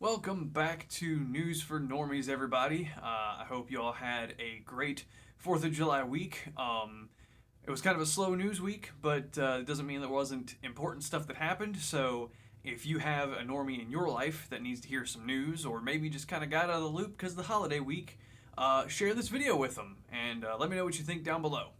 Welcome back to News for Normies, everybody. I hope you all had a great 4th of July week. It was kind of a slow news week, but it doesn't mean there wasn't important stuff that happened. So if you have a normie in your life that needs to hear some news, or maybe just kind of got out of the loop because of the holiday week, share this video with them and let me know what you think down below.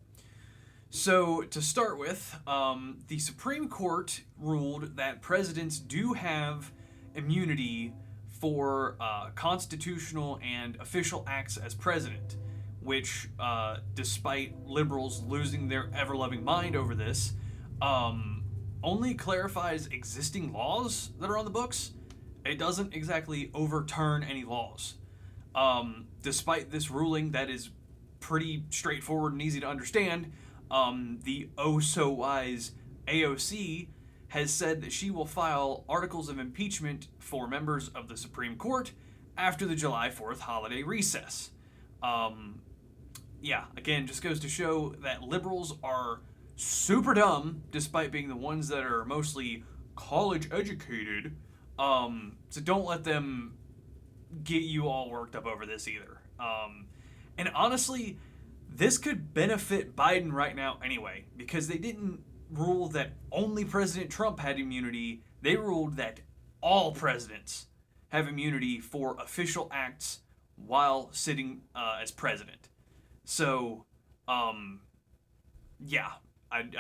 So, to start with, the Supreme Court ruled that presidents do have immunity for constitutional and official acts as president, which, despite liberals losing their ever loving mind over this, only clarifies existing laws that are on the books. It doesn't exactly overturn any laws. Despite this ruling that is pretty straightforward and easy to understand, the oh so wise AOC has said that she will file articles of impeachment for members of the Supreme Court after the July 4th holiday recess. Again, just goes to show that liberals are super dumb, despite being the ones that are mostly college educated. So don't let them get you all worked up over this either. And honestly, this could benefit Biden right now anyway, because they didn't rule that only President Trump had immunity. They ruled that all presidents have immunity for official acts while sitting as president. So, I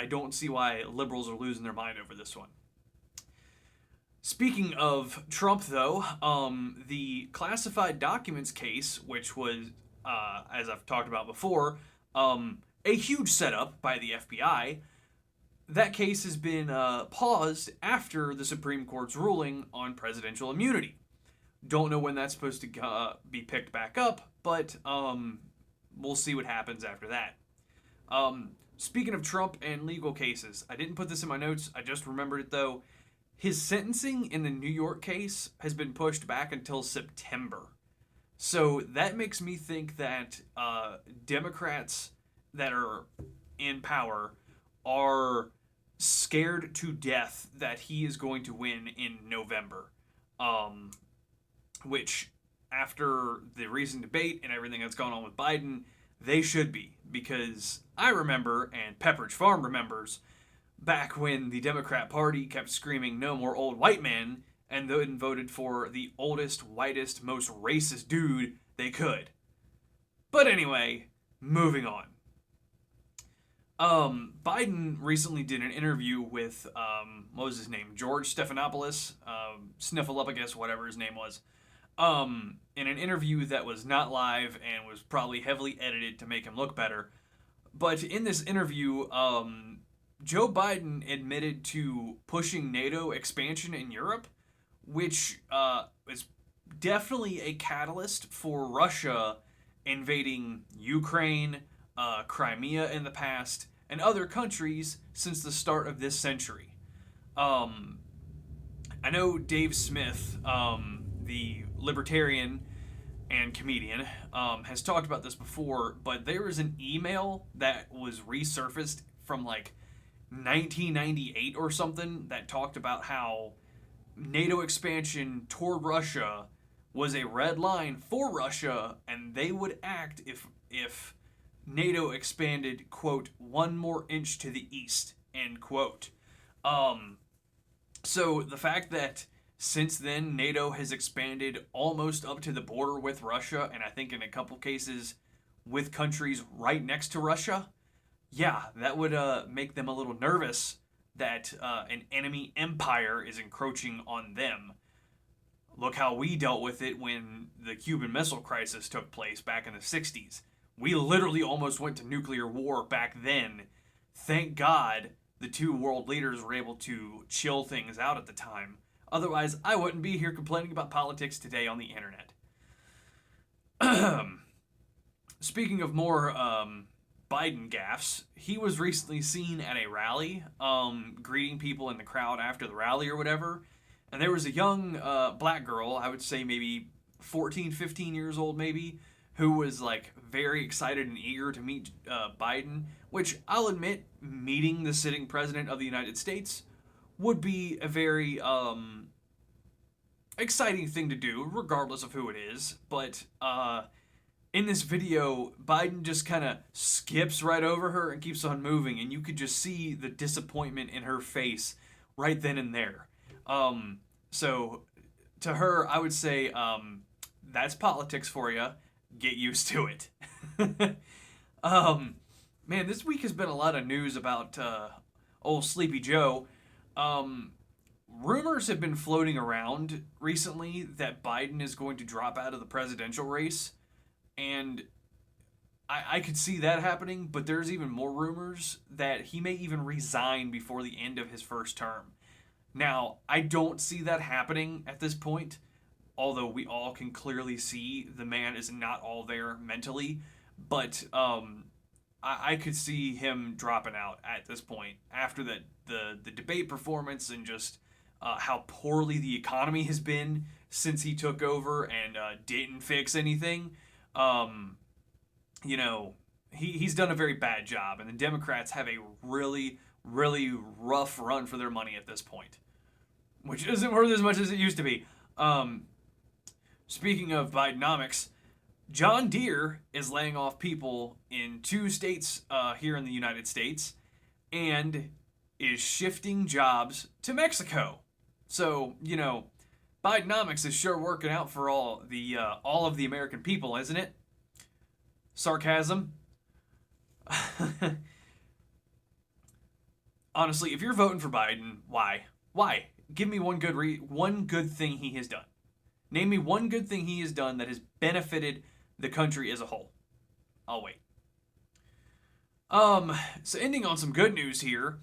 don't see why liberals are losing their mind over this one. Speaking of Trump, though, the classified documents case, which was, as I've talked about before, a huge setup by the FBI, that case has been paused after the Supreme Court's ruling on presidential immunity. Don't know when that's supposed to be picked back up, but we'll see what happens after that. Speaking of Trump and legal cases, I didn't put this in my notes, I just remembered it though. His sentencing in the New York case has been pushed back until September. So that makes me think that Democrats that are in power are scared to death that he is going to win in November. Which, after the recent debate and everything that's gone on with Biden, they should be. Because I remember, and Pepperidge Farm remembers, back when the Democrat Party kept screaming, "No more old white men," and then voted for the oldest, whitest, most racist dude they could. But anyway, moving on. Biden recently did an interview with, what was his name? George Stephanopoulos? Sniffleupagus, whatever his name was. In an interview that was not live and was probably heavily edited to make him look better. But in this interview, Joe Biden admitted to pushing NATO expansion in Europe, which is definitely a catalyst for Russia invading Ukraine, Crimea in the past, and other countries since the start of this century. I know Dave Smith, the libertarian and comedian, has talked about this before, but there was an email that was resurfaced from like 1998 or something that talked about how NATO expansion toward Russia was a red line for Russia, and they would act if NATO expanded, quote, 1 more inch to the east, end quote. So the fact that since then NATO has expanded almost up to the border with Russia, and I think in a couple cases with countries right next to Russia, yeah, that would make them a little nervous that an enemy empire is encroaching on them. Look how we dealt with it when the Cuban Missile Crisis took place back in the 60s. We literally almost went to nuclear war back then. Thank God the two world leaders were able to chill things out at the time. Otherwise, I wouldn't be here complaining about politics today on the internet. Speaking of more Biden gaffs, he was recently seen at a rally, greeting people in the crowd after the rally or whatever. And there was a young black girl, I would say maybe 14, 15 years old maybe, who was like very excited and eager to meet Biden, which I'll admit, meeting the sitting president of the United States would be a very exciting thing to do, regardless of who it is. But in this video, Biden just kind of skips right over her and keeps on moving, and you could just see the disappointment in her face right then and there. So to her, I would say, that's politics for you. Get used to it. Man, this week has been a lot of news about old Sleepy Joe. Rumors have been floating around recently that Biden is going to drop out of the presidential race. And I could see that happening, but there's even more rumors that he may even resign before the end of his first term. Now, I don't see that happening at this point, although we all can clearly see the man is not all there mentally. But I could see him dropping out at this point after the debate performance and just how poorly the economy has been since he took over and didn't fix anything. You know, he's done a very bad job, and the Democrats have a really, really rough run for their money at this point, which isn't worth as much as it used to be. Speaking of Bidenomics, John Deere is laying off people in 2 states here in the United States and is shifting jobs to Mexico. So, you know, Bidenomics is sure working out for all of the American people, isn't it? Sarcasm. Honestly, if you're voting for Biden, why? Why? Give me one good thing he has done. Name me one good thing he has done that has benefited the country as a whole. I'll wait. So ending on some good news here,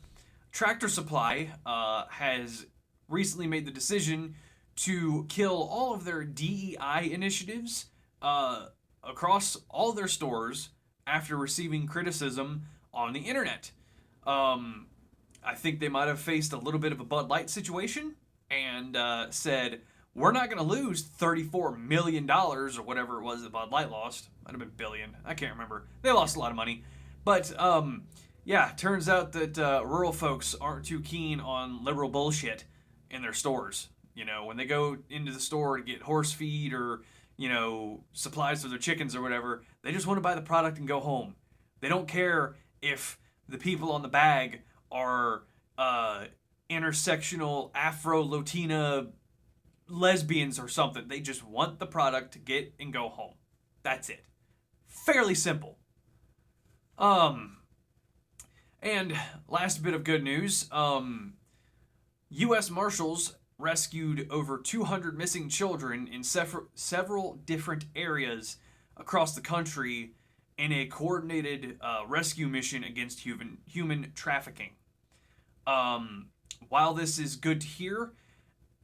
Tractor Supply has recently made the decision to kill all of their DEI initiatives across all their stores after receiving criticism on the internet. I think they might have faced a little bit of a Bud Light situation and said, we're not going to lose $34 million or whatever it was that Bud Light lost. Might have been billion. I can't remember. They lost a lot of money. But yeah, turns out that rural folks aren't too keen on liberal bullshit in their stores. You know, when they go into the store to get horse feed or, you know, supplies for their chickens or whatever, they just want to buy the product and go home. They don't care if the people on the bag are intersectional Afro-Latina lesbians or something. They just want the product to get and go home. That's it. Fairly simple. And last bit of good news, U.S. Marshals rescued over 200 missing children in several different areas across the country in a coordinated rescue mission against human trafficking. While this is good to hear,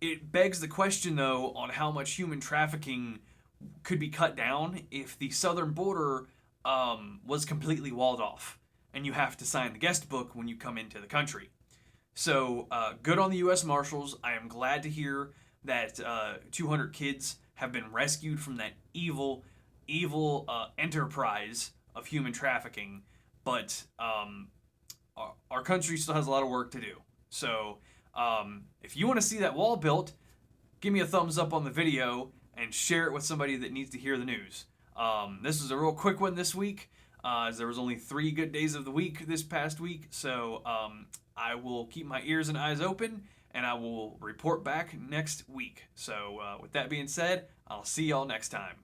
it begs the question, though, on how much human trafficking could be cut down if the southern border was completely walled off and you have to sign the guest book when you come into the country. So, good on the U.S. Marshals. I am glad to hear that 200 kids have been rescued from that evil enterprise of human trafficking. But our country still has a lot of work to do. So, if you want to see that wall built, give me a thumbs up on the video and share it with somebody that needs to hear the news. This was a real quick one this week, as there was only 3 good days of the week this past week. So, I will keep my ears and eyes open, and I will report back next week. So, with that being said, I'll see y'all next time.